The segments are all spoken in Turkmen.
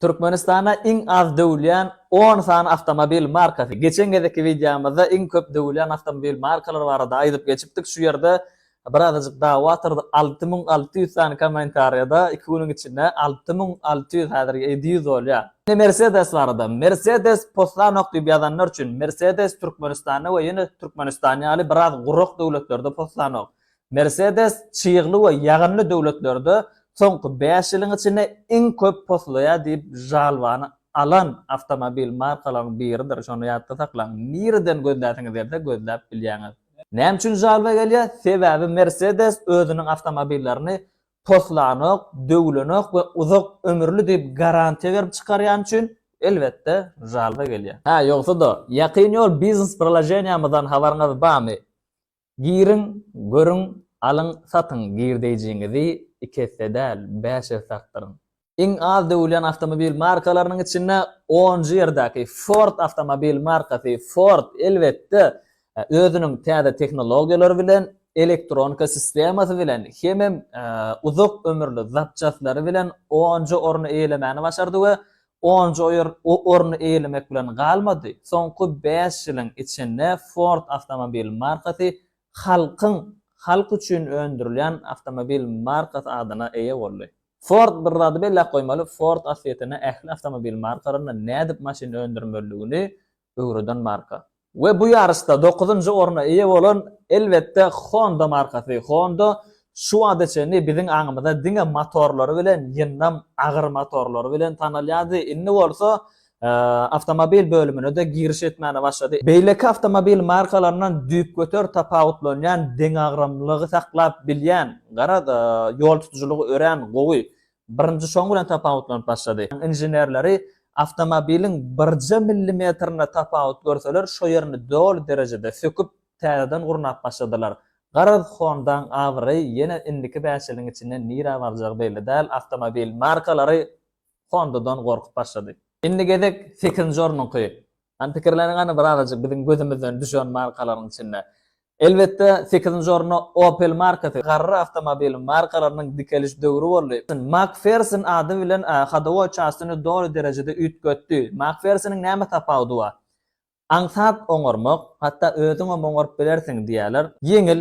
Türkmenistan'a eng az dövülýän 10 san avtomobil markasy. Geçen gezeki videomuzda eng köp dövülýän avtomobil markalary barada aýdyp geçipdik. Şu ýerde birazajyk dawa atyrdy. 6600 san kommentariýada 2 güniň içinde 6600 häzirge 700 bolýar. Mercedes barada. Mercedes poslanok diýip ýazanlar üçin Mercedes Türkmenistana we ýene Türkmenistana ýaly biraz guruk döwletlerde poslanok. Mercedes çyýgly we ýagynly döwletlerde soňky 5 ýylyň içinde eng köp poslaýar diýip jalwany alan avtomobil markalarynyň biridir. Şonu ýatda saklaň. Nirden gözlätiňizde gözläp bilýäňiz. Näme üçin jalwa gelýär? Sebäbi Mercedes özüniň avtomobillerini poslanok, döwlenok we uzak ömürli diýip garantiýa berip çykarýan üçin elbetde jalwa gelýär. Ha, ýogsa da ýaqyn ýol biznes priложениýamyzdan habaryňyz barmy? Girin, görüň, alyň, satyň girdiýiňizi 2 sedel 5 saktyryn. Eng az döwülen avtomobil markalarynyň içinde 10-njy ýerdäki Ford avtomobil markasy Ford elbetde özüniň täze tehnologiýalary bilen, elektronika sistemasy bilen, hem uzak ömürli zapçaslary bilen 10-njy orny eýlemeni başardy we 10-njy orny eýlemek bilen galmady. Soňky 5 ýylyň içinde Ford avtomobil markasy halk üçin öndürilýän avtomobil markasy adyna eýe boldy. Ford bir zady belli goýmaly, Ford aslynda ähli avtomobil markalaryna nädip maşyn öndürmeligini öwreden marka. We bu ýarışda 9-njy orna eýe bolan elbetde Honda markasy. Honda şu adaçany biziň aňymyzda diňe motorlary bilen, ýynnam agyr motorlary bilen tanalýady. Inni bolsa avtomobil bölümüne de giriş etmäne başlady. Beýleki avtomobil markalarynyň düýp götür tapawutlanýan deňagramlygy saklap bilýän, garada ýol tutuculugy ören gowy birinji şoň bilen tapawutlanyp başlady. Injenerleri avtomobiliň 1 millimetrine tapawut görseler, şo ýerini dol derejede söküp täzeden gurnap başladylar. Garad Honda'ň awry ýene indiki 5 ýylyň içinde nira barjak belli däl, avtomobil markalary Honda'dan gorkup başlady. Indi gezek 8-nji ornuňky. Pikirleriňi birazajyk biziň gözümizden düşen markalaryň içinde. Elbetde 8-nji orna Opel markasy, garry avtomobil markalarynyň dikeliş döwri boldy. McPherson ady bilen hadawa çastyny dolu derejede ütgötdi. McPhersonyň näme tapawudy bar? Aňsat oňarmak, hatda özüň oňaryp bilersiň diýerler. Yeňil,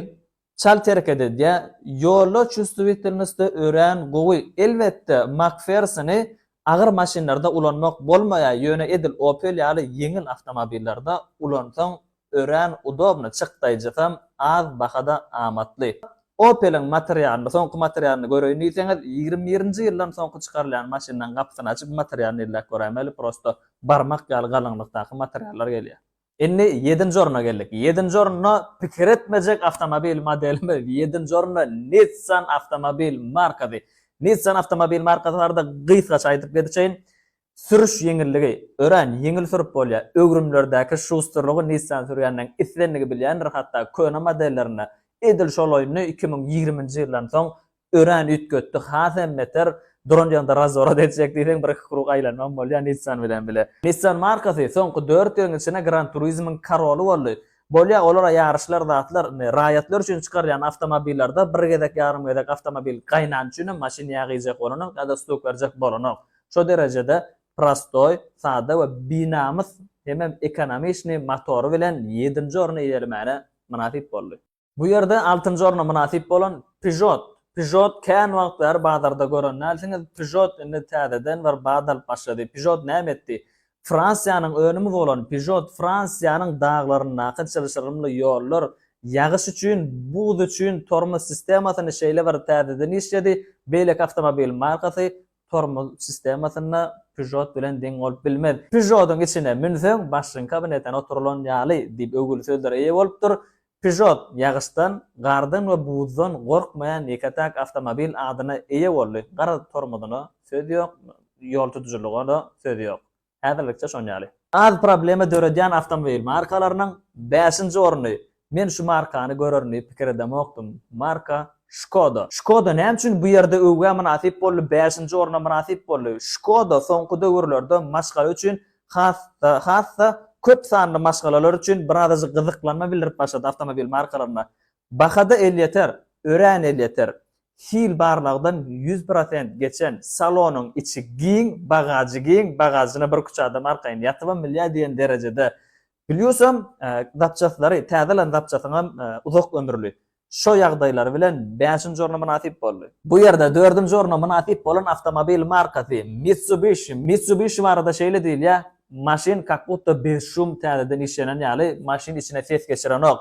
çal terkede diýe, ýolda çüstüwitlenmesde ören gowy. Elbetde McPhersony agyr maşinlarda ulanmak bolmaýar, ýöne edil Opel ýaly yeňil avtomobillerde ulansaň ören udobny çykdaýjysam az bahada amatly. Opel'in materialini, soňky materialini göreýin diýseňiz 21-nji ýyldan soňky çykarylýan maşinanyň gapysyny açyp materialini ellek görämeli, prosto barmak ýaly galanlykdaky materiallar gelýär. Indi 7-nji orna geldik. 7-nji orna pikir etmejek avtomobil modelimi, 7-nji orna Nissan avtomobil markasy. Nissan avtomobil markalarında gysgaç aýdyp geçeýin. Sürüş ýeňilligi, ören ýeňil sürüp bolýar. Ögrümlerdäki şusterlygy Nissan sürýändiň islenligi bilýändir, hatda köne modellerine edil şolaýyny 2020-nji ýyldan soň ören ütgötdi. Hasem meter dronjanda razora edjek diýen bir kuruk aýlanmam bolýar Nissan bilen bile. Nissan markasy soňky 4 ýylyň içinde Gran Turismo'ň karoly boldy. Bolýar olara ýarışlar zatlar, raýatlar üçin çykarýan avtomobillerde bir gezek ýarym gezek avtomobil gaýnan üçin maşin ýagyjak bolanok, ýa-da stok berjek bolanok. Şo derejede prostoy, sada we binamyz hem ekonomikny motory bilen 7-nji orna eýelmäne munasip boldy. Bu ýerde 6-njy orna munasip bolan Peugeot. Peugeot kän wagtlar bazarda görenlersiňiz, Peugeot indi täzeden bir badal başlady. Peugeot näme etdi? Fransiýanyň önümi bolan Peugeot Fransiýanyň daglaryna çylşyrymly ýollar, ýagyş üçin, buz üçin tormoz sistemasyny şeýle bir täzeden işledi. Beýlek avtomobil markasy tormoz sistemasyny Peugeot bilen deň bolup bilmez. Peugeot'un içine münseň başyň kabinetine oturulan ýaly diýip öwgül sözler eýe bolupdyr. Peugeot ýagyşdan, gardan we buzdan gorkmaýan ýekatak avtomobil adyna eýe boldy. Gara tormozyna söz ýok, ýol tutuculugyna söz ýok. Häzirlikçe şon ýaly. Az problema döredýän avtomobil markalarynyň 5-nji orny. Men şu markany görerni pikir edemokdym. Marka Skoda. Skoda näme üçin bu ýerde öwge munasip boldy, 5-nji orna munasip boldy? Skoda soňky döwürlerde maşgala üçin hassa köp sanly maşgalalar üçin biraz gyzyklanma bildirip başlady avtomobil markalaryna. Bahada 50 ören 50 fil barlığdan 100% geçen salonun içi giyin, bagajı giyin, bagajına bir kuçada markayın yatıba milyar diyen derecede biliyorsam dapçatları, täzelen dapçatıňam uzak ömürlü. Şo ýagdaýlar bilen 5-nji orna nasip boldy. Bu ýerde 4-nji orna nasip bolan avtomobil markasy Mitsubishi. Mitsubishi barada şeýle diýil ýa, maşin как будто beşşum täzeden işlenen ýaly, maşin içine ses geçiren ok.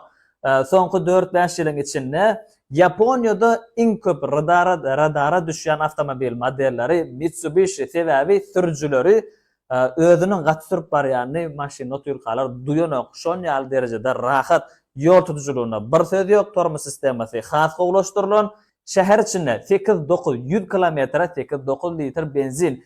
Soňky 4-5 ýylyň içinde Japoniýada iň köp radara düşýän avtomobil modelleri Mitsubishi sebäbi sürüjüleri özünün gaçyryp barýany maşin otyrkalar duýanok şon ýaly derejede rahat ýol tutuculuğuna bir söz ýok, tormoz sistematy has gowlaşdyrylan, şäher içinde 8-9 100 kilometre 8-9 litr benzin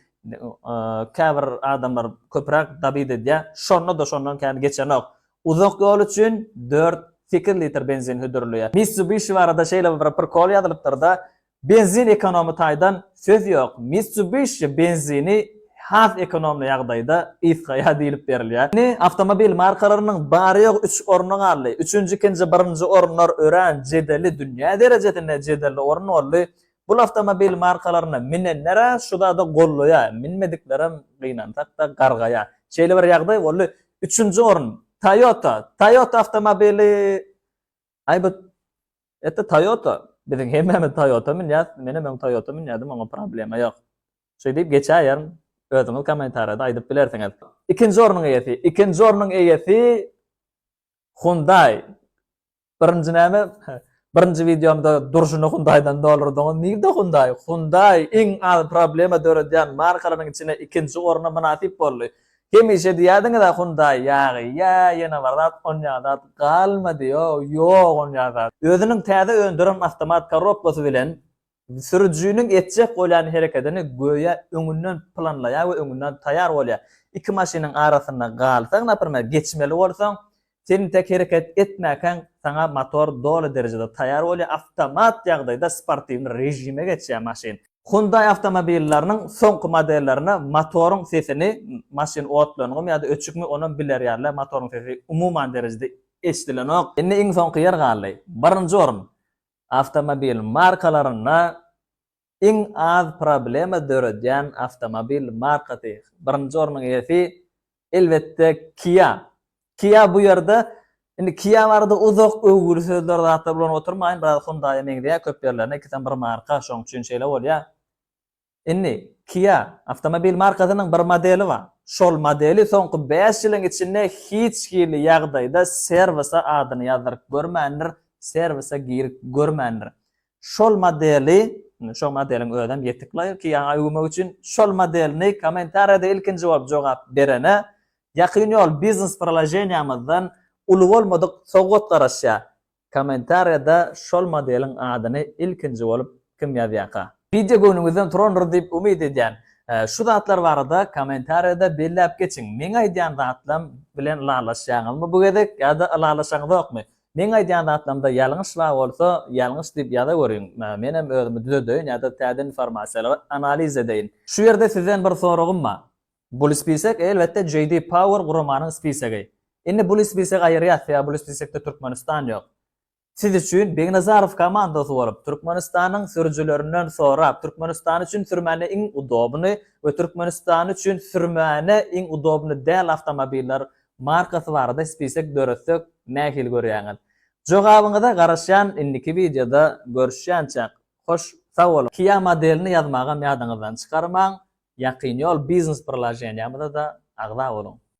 käbir adamlar köprak dabydy diýä, şonda da şondan kän geçenok. Uzak ýol üçin 4-8 litr benzin hödürlüyor. Mitsubishi barada şeýle bir kol ýazylypdyr da, benzin ekonomi taýdan söz ýok. Mitsubishi benzini has ekonomi ýagdaýda isgaýa diýilip berilýär. Avtomobil markalarynyň bary ýok 3 ornuň aldy. 3-nji, 2-nji, 1-nji orunlar ören jedeli dünýä derejetinde jedeli orun boldy. Bu avtomobil markalaryna minenlere şuda da golloýa, minmediklerem gynansak da gargaýa. Şeýle bir ýagdaý boldy. 3-nji orun Toyota. Toyota avtomobili bu Toyota. Biziň hemme Toyota minýär, menem Toyota minýärdim, oňa problema ýok. Şeýle diýip geçäýär. Özüňiz kommentarda aýdyp bilersiňiz. Ikinji ornuň eýesi Hyundai. Birinji videomda durşuny Hyundai'dan doldurdyň. Nigde Hyundai? Hyundai iň az problema döredýän markalaryň içine ikinji oruna munasip boldy. Hemişe diýärdiňiz da Hyundai ýagy, ýene barat onýada galmady, ýok onýada. Özüniň täze öndüren avtomat korobkasy bilen sürücünün etjek bolan hereketini göýe öňünden planlaýar we öňünden taýar bolýar. Iki maşynyň arasynda galsaň, näpirmer geçmeli bolsaň, sen tek hereket etmäken saňa motor dolu derejede taýar bolýar. Avtomat ýagdaýda sportiw rejime geçýär maşyn. Hyundai avtomobilleriniň soňky modellerine motoryň sesini maşyn otlanyňy ýa-da öçükmi onuň bilerýärler, motoryň sesi umuman derejede eşdilenok. Indi iň soňky ýer galy. Birinji orun avtomobil markalaryna iň az problema döredýän avtomobil markasy. Birinji ornuň eýesi elbetde Kia. Kia bu ýerde indi Kia barada uzak öwgüli sözler zatda bilen oturmaýyn, biraz Hyundai meňde köp ýerlerine ikisiň bir marka, şoň üçin şeýle bolýar. Indi Kia avtomobil markasynyň bir modeli bar. Şol modeli soňky 5 ýylyň içinde hiç kili ýagdaýda servisa adyny ýazdyryp görmändir. Servisa girip görmändir. Şol modeliň ödem ýetikler ki ýa aýguma üçin şol modelini kommentarda ilkinji bolup jogap berene ýakyn ýol biznes prolajeniýamyzdan uly bolmadyk sowgat garaşýa. Kommentarda şol modeliň adyny ilkinji bolup kim ýazýaka. Video gönüňizden turandyr diýip umyd edýän. Şu zatlar barada kommentarda belläp geçiň. Meň aýdýan zatlam bilen lalaşýaňyzmy bu gedek ýa-da lalaşaňyz ýokmy? Men aýdýan zatlamda ýalňyş bar bolsa, ýalňyş diýip ýaza görüň. Men hem özümi düzedeýin ýa-da täze informasiýalary analiz edeýin. Şu ýerde sizden bir soragym bar. Bu spisek elbetde JD Power gurumanyň spisegi. Indi bu spisek aýyrýar, bu spisekde Türkmenistan ýok. Siz üçin Begnazarov komandasy bolup, Türkmenistanyň sürüjülerinden sorap, Türkmenistan üçin sürmäne iň udobny we Türkmenistan üçin sürmäne iň udobny däl avtomobiller markasy barada spisek döretsek nähil görýäňiz. Jogabyňyza garaşan indiki videoda görüşýänçä hoş sag bolun. Kia modelini ýazmaga ýadyňyzdan çykarmaň. Ýakyn ýol biznes prolajeniýamyzda da agda bolun.